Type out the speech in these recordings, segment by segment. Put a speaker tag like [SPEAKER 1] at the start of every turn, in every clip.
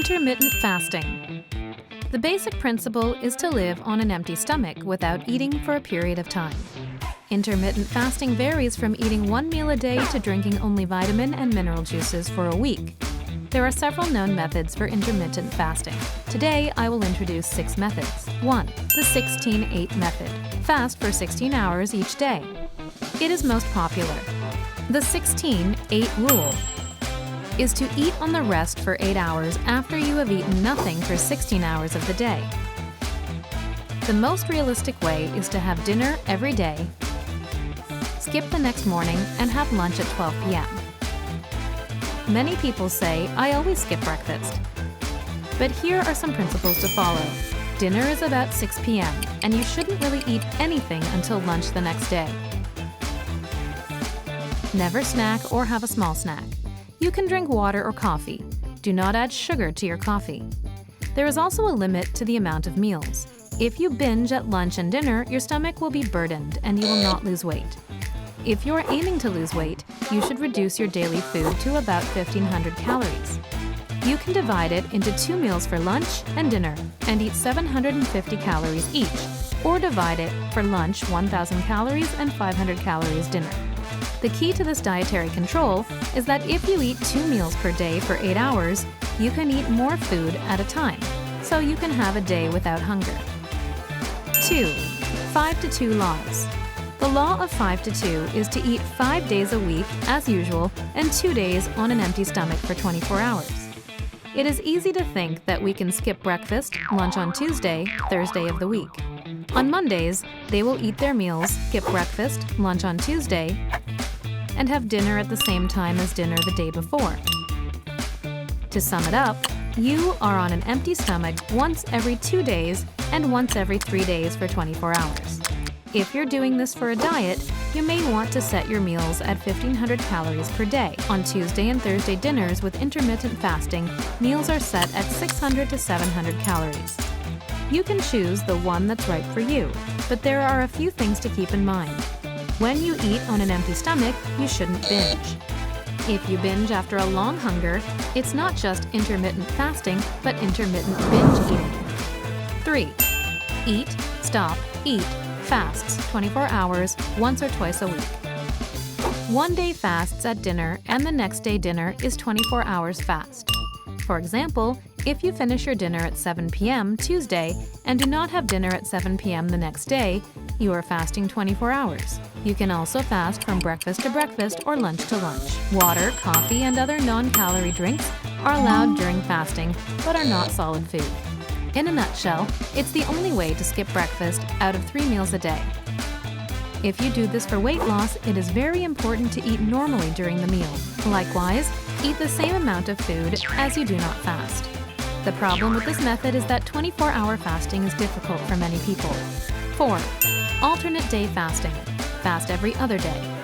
[SPEAKER 1] Intermittent fasting. The basic principle is to live on an empty stomach without eating for a period of time. Intermittent fasting varies from eating one meal a day to drinking only vitamin and mineral juices for a week. There are several known methods for intermittent fasting. Today, I will introduce 6 methods. 1. The 16-8 method. Fast for 16 hours each day. It is most popular. The 16-8 rule is to eat on the rest for 8 hours after you have eaten nothing for 16 hours of the day. The most realistic way is to have dinner every day, skip the next morning, and have lunch at 12 p.m. Many people say, I always skip breakfast. But here are some principles to follow. Dinner is about 6 p.m., and you shouldn't really eat anything until lunch the next day. Never snack or have a small snack. You can drink water or coffee. Do not add sugar to your coffee. There is also a limit to the amount of meals. If you binge at lunch and dinner, your stomach will be burdened and you will not lose weight. If you're aiming to lose weight, you should reduce your daily food to about 1,500 calories. You can divide it into 2 meals for lunch and dinner and eat 750 calories each, or divide it for lunch 1,000 calories and 500 calories dinner. The key to this dietary control is that if you eat 2 meals per day for 8 hours, you can eat more food at a time, so you can have a day without hunger. 2. 5-2 laws. The law of 5-2 is to eat 5 days a week, as usual, and 2 days on an empty stomach for 24 hours. It is easy to think that we can skip breakfast, lunch on Tuesday, Thursday of the week. On Mondays, they will eat their meals, skip breakfast, lunch on Tuesday, and have dinner at the same time as dinner the day before. To sum it up, you are on an empty stomach once every 2 days and once every 3 days for 24 hours. If you're doing this for a diet, you may want to set your meals at 1,500 calories per day. On Tuesday and Thursday dinners with intermittent fasting, meals are set at 600 to 700 calories. You can choose the one that's right for you, but there are a few things to keep in mind. When you eat on an empty stomach, you shouldn't binge. If you binge after a long hunger, it's not just intermittent fasting, but intermittent binge eating. 3. Eat, stop, eat, fasts 24 hours, once or twice a week. One day fasts at dinner and the next day dinner is 24 hours fast. For example, if you finish your dinner at 7 p.m. Tuesday and do not have dinner at 7 p.m. the next day, you are fasting 24 hours. You can also fast from breakfast to breakfast or lunch to lunch. Water, coffee, and other non-calorie drinks are allowed during fasting, but are not solid food. In a nutshell, it's the only way to skip breakfast out of 3 meals a day. If you do this for weight loss, it is very important to eat normally during the meal. Likewise, eat the same amount of food as you do not fast. The problem with this method is that 24-hour fasting is difficult for many people. 4. Alternate day fasting. Fast every other day.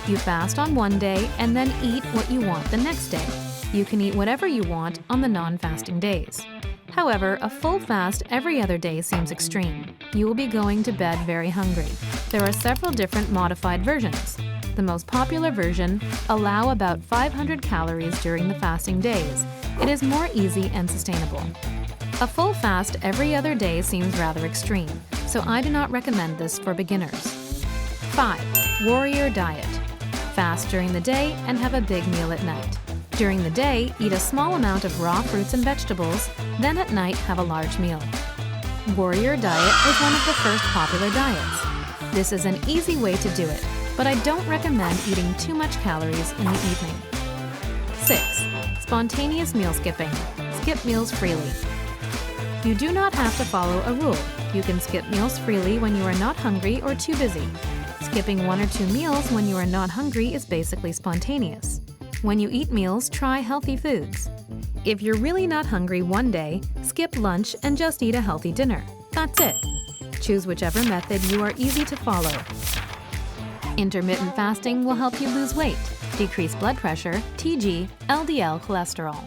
[SPEAKER 1] You fast on one day and then eat what you want the next day. You can eat whatever you want on the non-fasting days. However, a full fast every other day seems extreme. You will be going to bed very hungry. There are several different modified versions. The most popular version allows about 500 calories during the fasting days. It is more easy and sustainable. A full fast every other day seems rather extreme, so I do not recommend this for beginners. 5. Warrior diet. Fast during the day and have a big meal at night. During the day, eat a small amount of raw fruits and vegetables, then at night have a large meal. Warrior diet was one of the first popular diets. This is an easy way to do it, but I don't recommend eating too much calories in the evening. 6. Spontaneous meal skipping. Skip meals freely. You do not have to follow a rule. You can skip meals freely when you are not hungry or too busy. Skipping 1 or 2 meals when you are not hungry is basically spontaneous. When you eat meals, try healthy foods. If you're really not hungry one day, skip lunch and just eat a healthy dinner. That's it. Choose whichever method you are easy to follow. Intermittent fasting will help you lose weight, decrease blood pressure, TG, LDL cholesterol.